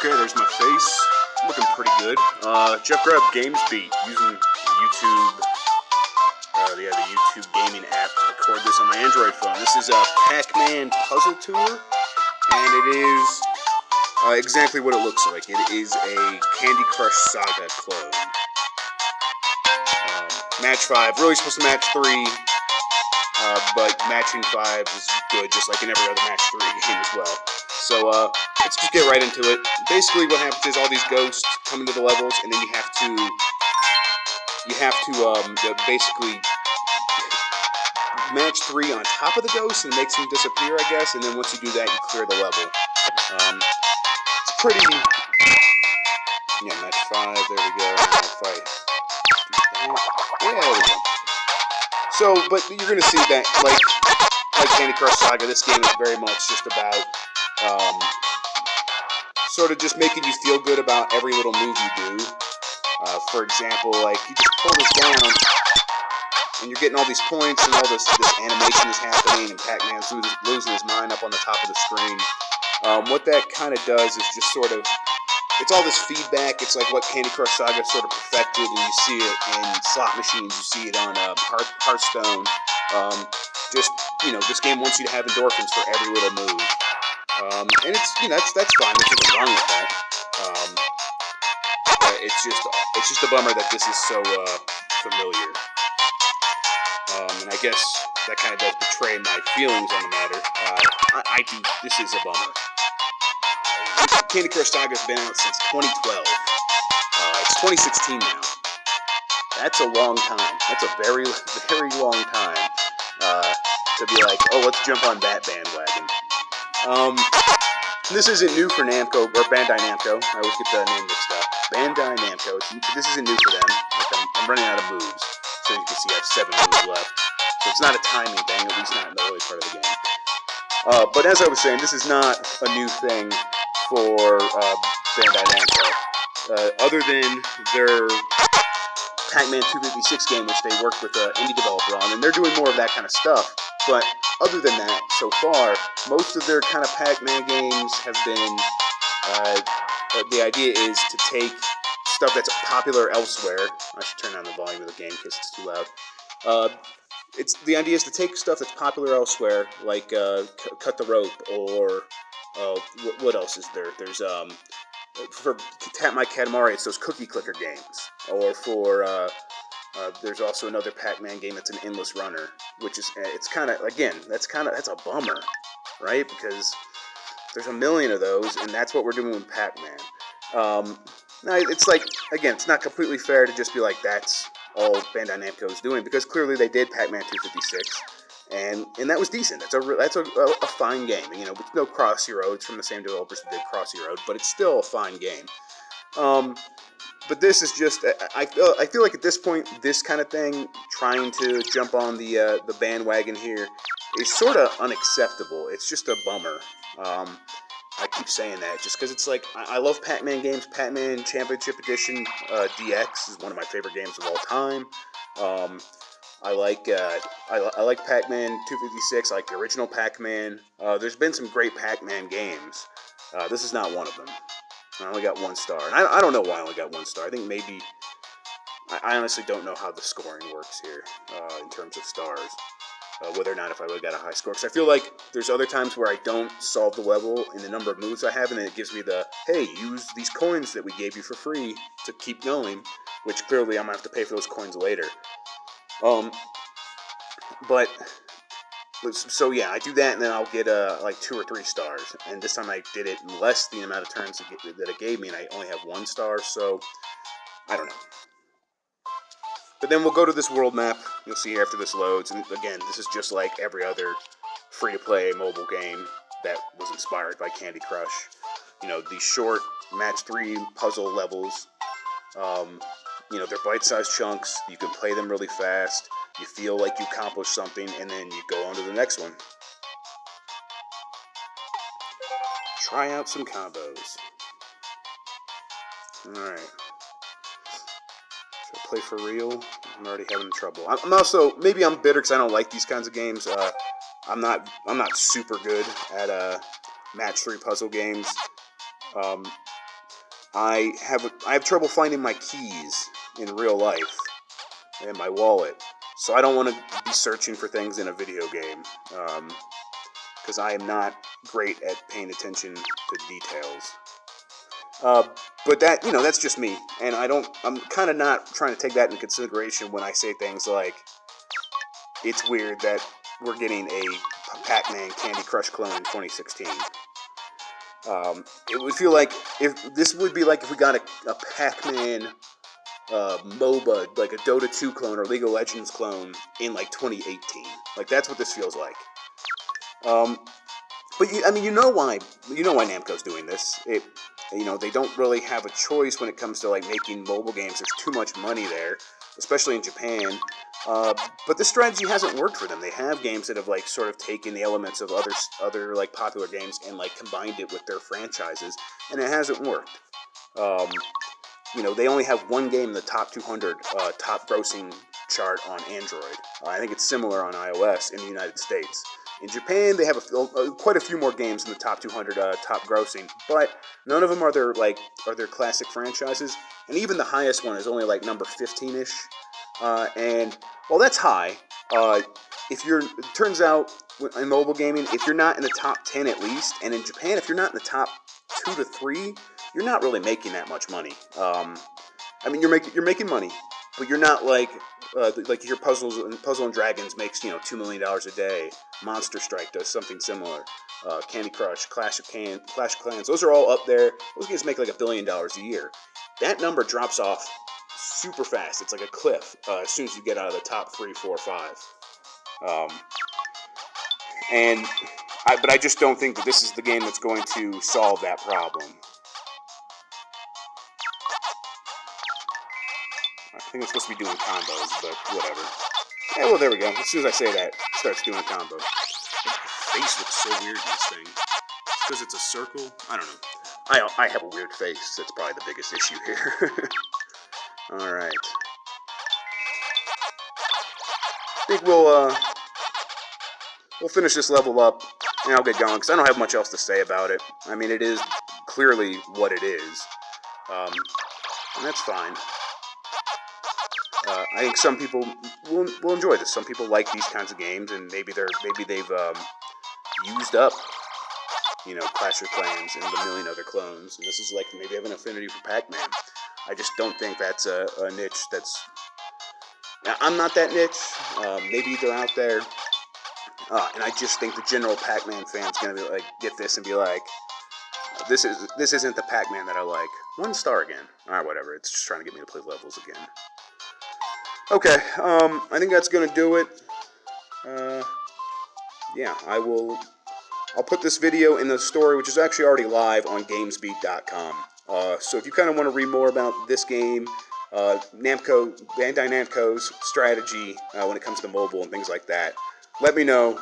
Okay, there's my face. Looking pretty good. Jeff Grubb Games Beat using YouTube, the YouTube gaming app to record this on my Android phone. This is a Pac-Man puzzle tour, and it is exactly what it looks like. It is a Candy Crush Saga clone. Match 5, really supposed to match 3, but matching 5 is good, just like in every other match 3 game as well. So let's just get right into it. Basically, what happens is all these ghosts come into the levels, and then you have to basically match 3 on top of the ghosts and makes them disappear, I guess. And then once you do that, you clear the level. It's pretty. Yeah, match 5. There we go. If I do that, yeah, there we go. So, but you're gonna see that, like Candy Crush Saga, this game is very much just about sort of just making you feel good about every little move you do. For example, like you just pull this down, and you're getting all these points, and all this animation is happening, and Pac-Man's losing his mind up on the top of the screen. What that kind of does is just sort of, it's all this feedback. It's like what Candy Crush Saga sort of perfected, and you see it in slot machines, you see it on Hearthstone. Just, this game wants you to have endorphins for every little move. And it's, that's fine. There's nothing wrong with that. It's just a bummer that this is so familiar. And I guess that kind of does betray my feelings on the matter. This is a bummer. Candy Crush Saga has been out since 2012. It's 2016 now. That's a long time. That's a very, very long time to be like, oh, let's jump on that bandwagon. This isn't new for Namco, or Bandai Namco. I always get the name mixed up. Bandai Namco. This isn't new for them. Like I'm running out of moves. So you can see I have 7 moves left. So it's not a timing thing, at least not in the early part of the game. But as I was saying, this is not a new thing for Bandai Namco. Other than their Pac-Man 256 game, which they worked with an indie developer on, and they're doing more of that kind of stuff. But other than that, so far, most of their kind of Pac-Man games have been, the idea is to take stuff that's popular elsewhere. I should turn down the volume of the game because it's too loud. The idea is to take stuff that's popular elsewhere, like Cut the Rope, or what else is there? There's for Tap My Katamari, it's those cookie clicker games, or for there's also another Pac-Man game that's an endless runner, which is, it's kind of, again, that's a bummer, right? Because there's a million of those, and that's what we're doing with Pac-Man. Now, it's like, again, it's not completely fair to just be like, that's all Bandai Namco is doing, because clearly they did Pac-Man 256, and that was decent. That's a fine game. With no Crossy Road. It's from the same developers that did Crossy Road, but it's still a fine game. But this is just, I feel like at this point, this kind of thing, trying to jump on the bandwagon here, is sort of unacceptable. It's just a bummer. I keep saying that just because it's like, I love Pac-Man games. Pac-Man Championship Edition DX is one of my favorite games of all time. I like Pac-Man 256. I like the original Pac-Man. There's been some great Pac-Man games. This is not one of them. I only got 1 star. And I don't know why I only got 1 star. I think maybe, I honestly don't know how the scoring works here in terms of stars. Whether or not if I would have got a high score. Because I feel like there's other times where I don't solve the level in the number of moves I have, and then it gives me the, hey, use these coins that we gave you for free to keep going, which clearly I'm going to have to pay for those coins later. But, so yeah, I do that, and then I'll get like 2 or 3 stars. And this time I did it in less the amount of turns that it gave me, and I only have 1 star, so I don't know. But then we'll go to this world map. You'll see after this loads. And again, this is just like every other free-to-play mobile game that was inspired by Candy Crush. These short match 3 puzzle levels. They're bite-sized chunks. You can play them really fast. You feel like you accomplished something, and then you go on to the next one. Try out some combos. Alright. Play for real. I'm already having trouble. I'm also, maybe I'm bitter because I don't like these kinds of games. I'm not super good at match 3 puzzle games. I have trouble finding my keys in real life and my wallet, so I don't want to be searching for things in a video game, because I am not great at paying attention to details. But that, that's just me, and I'm kind of not trying to take that into consideration when I say things like, it's weird that we're getting a Pac-Man Candy Crush clone in 2016. It would feel like if we got a Pac-Man MOBA, like a Dota 2 clone or League of Legends clone in like 2018. Like that's what this feels like. But you know why Namco's doing this. They don't really have a choice when it comes to like making mobile games. There's too much money there, especially in Japan. But this strategy hasn't worked for them. They have games that have like sort of taken the elements of other like popular games and like combined it with their franchises, and it hasn't worked. They only have one game in the top 200 top grossing chart on Android. I think it's similar on iOS in the United States. In Japan, they have quite a few more games in the top 200 top grossing, but none of them are their classic franchises, and even the highest one is only like number 15-ish. And well, that's high. It turns out in mobile gaming, if you're not in the top 10 at least, and in Japan, if you're not in the top 2 to 3, you're not really making that much money. You're making money, but you're not like your Puzzle and Dragons makes $2 million a day. Monster Strike does something similar. Candy Crush, Clash of Clans, those are all up there. Those games make like $1 billion a year. That number drops off super fast. It's like a cliff as soon as you get out of the top 3, 4, 5. But I just don't think that this is the game that's going to solve that problem. I think it's supposed to be doing combos, but whatever. Yeah, well, there we go. As soon as I say that, it starts doing a combo. The face looks so weird in this thing. Because it's a circle? I don't know. I have a weird face. That's probably the biggest issue here. Alright. I think we'll finish this level up, and I'll get going, because I don't have much else to say about it. I mean, it is clearly what it is. And that's fine. I think some people will enjoy this. Some people like these kinds of games, and maybe they've used up, Clash of Clans and the million other clones, and this is like maybe have an affinity for Pac-Man. I just don't think that's a niche that's. Now, I'm not that niche. Maybe they're out there, and I just think the general Pac-Man fan's gonna be like get this and be like, this isn't the Pac-Man that I like. 1 star again. Alright, whatever. It's just trying to get me to play levels again. Okay, I think that's gonna do it. Yeah, I'll put this video in the story, which is actually already live on GamesBeat.com. So if you kind of want to read more about this game, Bandai Namco's strategy when it comes to mobile and things like that, let me know.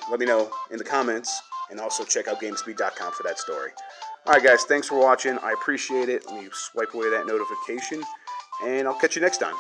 Let me know in the comments, and also check out GamesBeat.com for that story. All right, guys, thanks for watching. I appreciate it. Let me swipe away that notification, and I'll catch you next time.